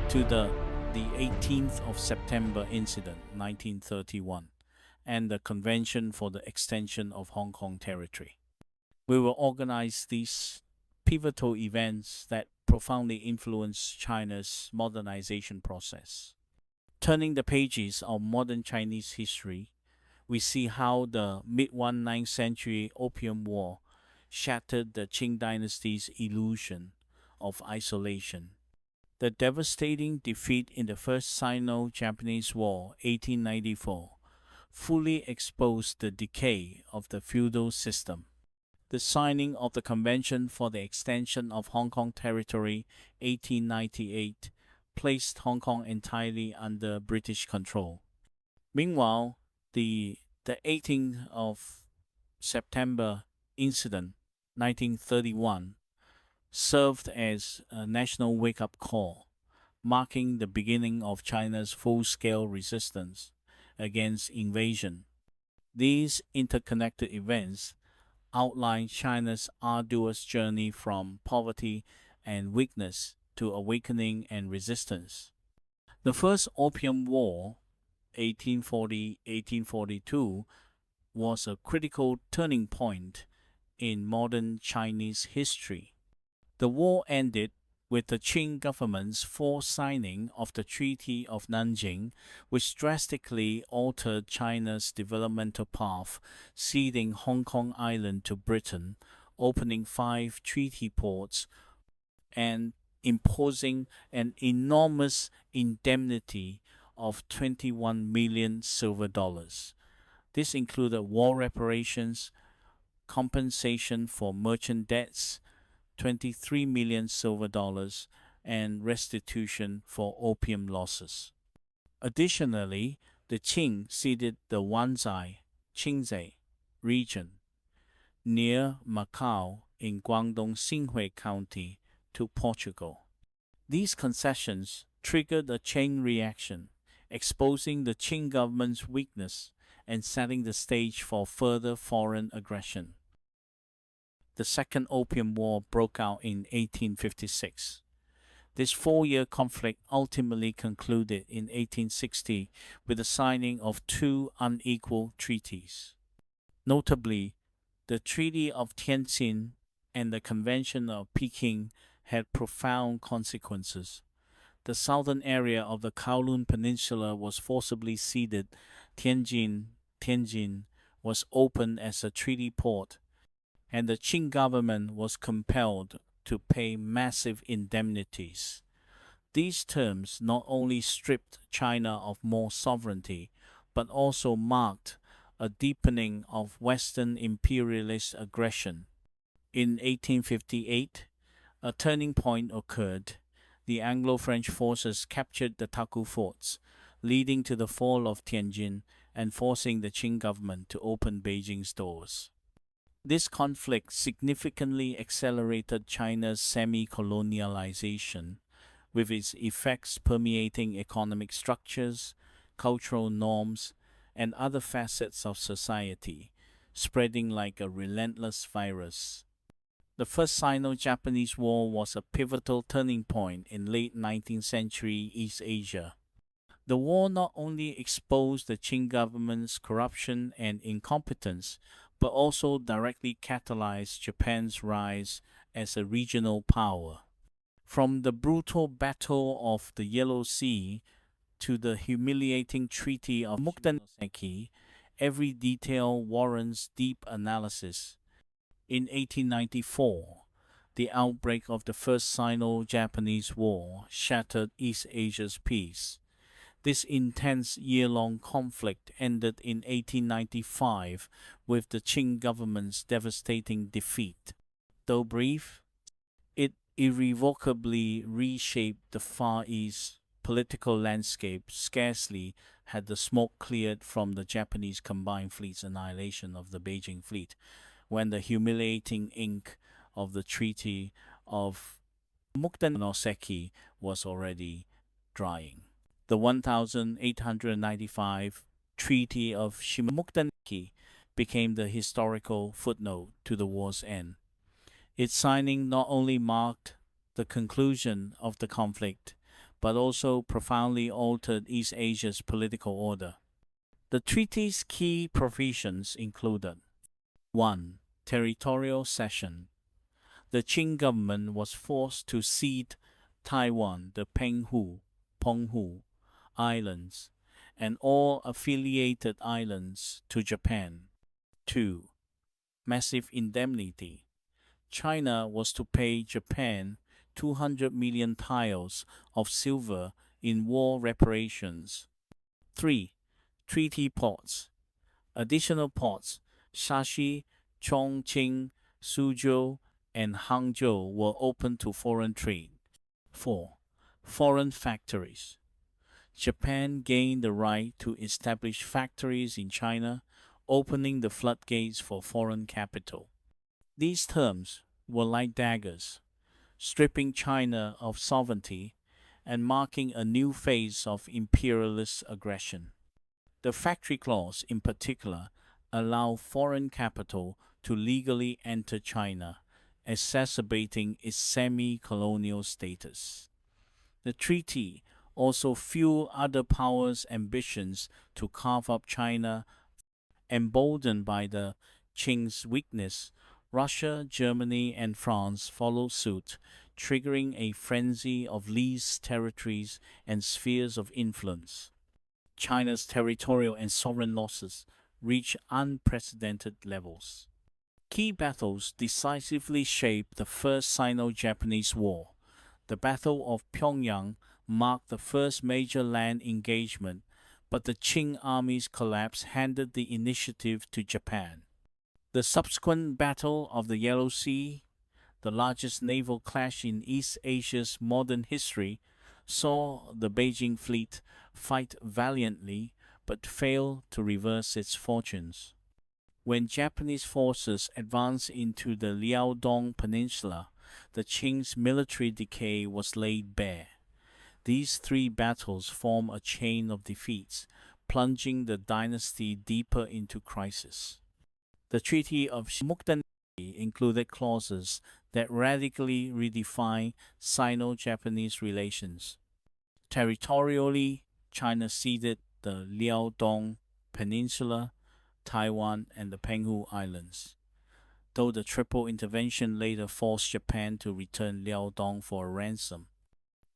to the 18th of September incident, 1931, and the Convention for the Extension of Hong Kong Territory. We will organize these pivotal events that profoundly influenced China's modernization process. Turning the pages of modern Chinese history, we see how the mid-19th century Opium War shattered the Qing dynasty's illusion of isolation. The devastating defeat in the First Sino-Japanese War, 1894, fully exposed the decay of the feudal system. The signing of the Convention for the Extension of Hong Kong Territory, 1898, placed Hong Kong entirely under British control. Meanwhile, the 18th of September incident, 1931, served as a national wake-up call, marking the beginning of China's full-scale resistance against invasion. These interconnected events outline China's arduous journey from poverty and weakness to awakening and resistance. The First Opium War, 1840-1842, was a critical turning point in modern Chinese history. The war ended with the Qing government's forced signing of the Treaty of Nanjing, which drastically altered China's developmental path, ceding Hong Kong Island to Britain, opening 5 treaty ports, and imposing an enormous indemnity of 21 million silver dollars. This included war reparations, compensation for merchant debts, 23 million silver dollars, and restitution for opium losses. Additionally, the Qing ceded the Wanzai, Qingzhou region near Macau in Guangdong Xinhui County to Portugal. These concessions triggered a chain reaction, exposing the Qing government's weakness and setting the stage for further foreign aggression. The Second Opium War broke out in 1856. This 4-year conflict ultimately concluded in 1860 with the signing of 2 unequal treaties. Notably, the Treaty of Tianjin and the Convention of Peking had profound consequences. The southern area of the Kowloon Peninsula was forcibly ceded. Tianjin was opened as a treaty port, and the Qing government was compelled to pay massive indemnities. These terms not only stripped China of more sovereignty, but also marked a deepening of Western imperialist aggression. In 1858, a turning point occurred. The Anglo-French forces captured the Taku forts, leading to the fall of Tianjin and forcing the Qing government to open Beijing's doors. This conflict significantly accelerated China's semi-colonialization, with its effects permeating economic structures, cultural norms, and other facets of society, spreading like a relentless virus. The First Sino-Japanese War was a pivotal turning point in late 19th century East Asia. The war not only exposed the Qing government's corruption and incompetence, but also directly catalyzed Japan's rise as a regional power. From the brutal Battle of the Yellow Sea to the humiliating Treaty of Shimonoseki, every detail warrants deep analysis. In 1894, the outbreak of the First Sino-Japanese War shattered East Asia's peace. This intense year-long conflict ended in 1895 with the Qing government's devastating defeat. Though brief, it irrevocably reshaped the Far East political landscape. Scarcely had the smoke cleared from the Japanese combined fleet's annihilation of the Beijing fleet, when the humiliating ink of the Treaty of Shimonoseki was already drying. The 1895 Treaty of Shimonoseki became the historical footnote to the war's end. Its signing not only marked the conclusion of the conflict, but also profoundly altered East Asia's political order. The treaty's key provisions included 1. Territorial cession. The Qing government was forced to cede Taiwan, the Penghu Islands, and all affiliated islands to Japan. 2. Massive indemnity. China was to pay Japan 200 million taels of silver in war reparations. 3. Treaty ports. Additional ports, Shashi, Chongqing, Suzhou, and Hangzhou were open to foreign trade. 4. Foreign factories. Japan gained the right to establish factories in China, opening the floodgates for foreign capital. These terms were like daggers, stripping China of sovereignty and marking a new phase of imperialist aggression. The factory clause, in particular, allowed foreign capital to legally enter China, exacerbating its semi-colonial status. The treaty also fueled other powers' ambitions to carve up China. Emboldened by the Qing's weakness, Russia, Germany, and France followed suit, triggering a frenzy of leased territories and spheres of influence. China's territorial and sovereign losses reached unprecedented levels. Key battles decisively shaped the First Sino-Japanese War. The Battle of Pyongyang marked the first major land engagement, but the Qing army's collapse handed the initiative to Japan. The subsequent Battle of the Yellow Sea, the largest naval clash in East Asia's modern history, saw the Beijing fleet fight valiantly but fail to reverse its fortunes. When Japanese forces advanced into the Liaodong Peninsula, the Qing's military decay was laid bare. These three battles form a chain of defeats, plunging the dynasty deeper into crisis. The Treaty of Mukden included clauses that radically redefined Sino-Japanese relations. Territorially, China ceded the Liaodong Peninsula, Taiwan, and the Penghu Islands, though the Triple Intervention later forced Japan to return Liaodong for a ransom.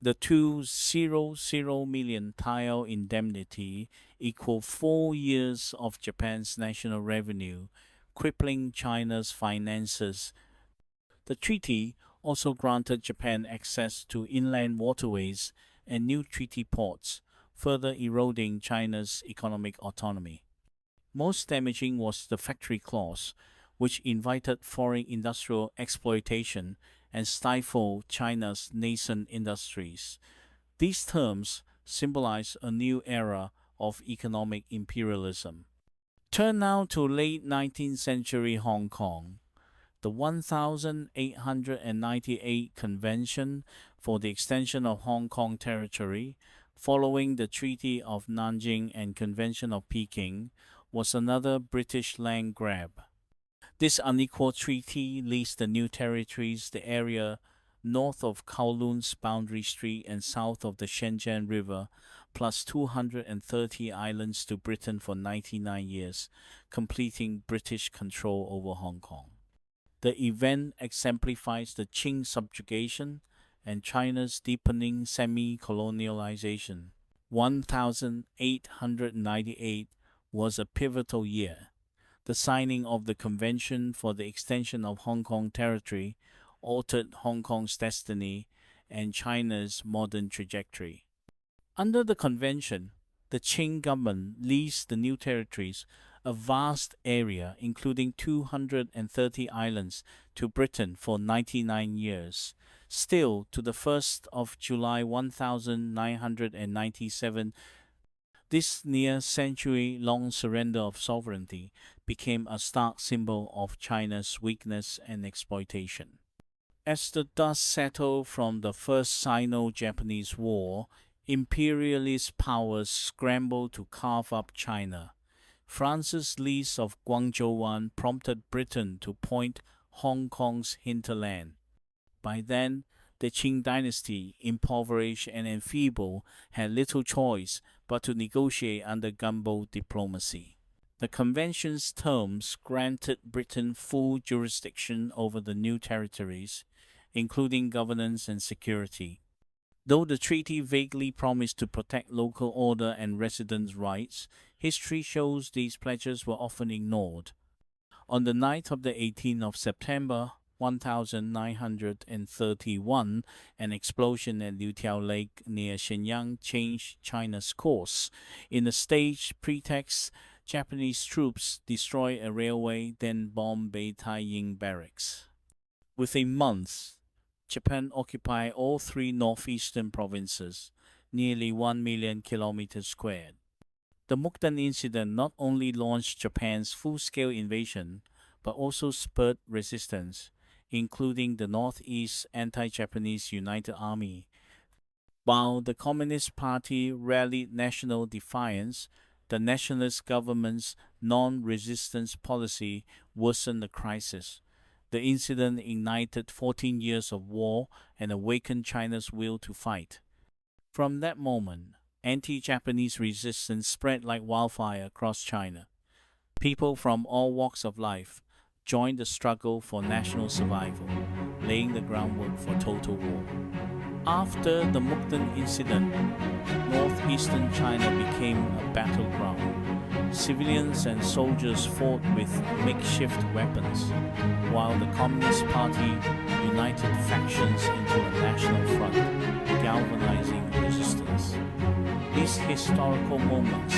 The 200 million tael indemnity equaled 4 years of Japan's national revenue, crippling China's finances. The treaty also granted Japan access to inland waterways and new treaty ports, further eroding China's economic autonomy. Most damaging was the factory clause, which invited foreign industrial exploitation and stifled China's nascent industries. These terms symbolize a new era of economic imperialism. Turn now to late 19th century Hong Kong. The 1898 Convention for the Extension of Hong Kong Territory, following the Treaty of Nanjing and Convention of Peking, was another British land grab. This unequal treaty leased the new territories, the area north of Kowloon's Boundary Street and south of the Shenzhen River, plus 230 islands to Britain for 99 years, completing British control over Hong Kong. The event exemplifies the Qing subjugation and China's deepening semi-colonialization. 1898 was a pivotal year. The signing of the Convention for the Extension of Hong Kong Territory altered Hong Kong's destiny and China's modern trajectory. Under the Convention, the Qing government leased the new territories, a vast area including 230 islands, to Britain for 99 years. Still, to the 1st of July 1997, this near-century-long surrender of sovereignty became a stark symbol of China's weakness and exploitation. As the dust settled from the First Sino-Japanese War, imperialist powers scrambled to carve up China. France's lease of Guangzhou prompted Britain to point Hong Kong's hinterland. By then, The Qing dynasty, impoverished and enfeebled, had little choice but to negotiate under gunboat diplomacy. The convention's terms granted Britain full jurisdiction over the new territories, including governance and security. Though the treaty vaguely promised to protect local order and residents' rights, history shows these pledges were often ignored. On the night of the 18th of September 1931, an explosion at Liutiao Lake near Shenyang changed China's course. In a staged pretext, Japanese troops destroyed a railway, then bombed Beitaiying barracks. Within months, Japan occupied all three northeastern provinces, nearly 1 million kilometers squared. The Mukden incident not only launched Japan's full-scale invasion, but also spurred resistance, including the Northeast Anti-Japanese United Army. While the Communist Party rallied national defiance, the nationalist government's non-resistance policy worsened the crisis. The incident ignited 14 years of war and awakened China's will to fight. From that moment, anti-Japanese resistance spread like wildfire across China. People from all walks of life joined the struggle for national survival, laying the groundwork for total war. After the Mukden incident, northeastern China became a battleground. Civilians and soldiers fought with makeshift weapons, while the Communist Party united factions into a national front, galvanizing resistance. These historical moments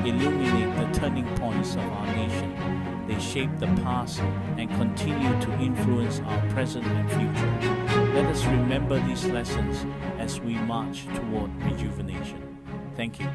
illuminate the turning points of our nation. They shape the past and continue to influence our present and future. Let us remember these lessons as we march toward rejuvenation. Thank you.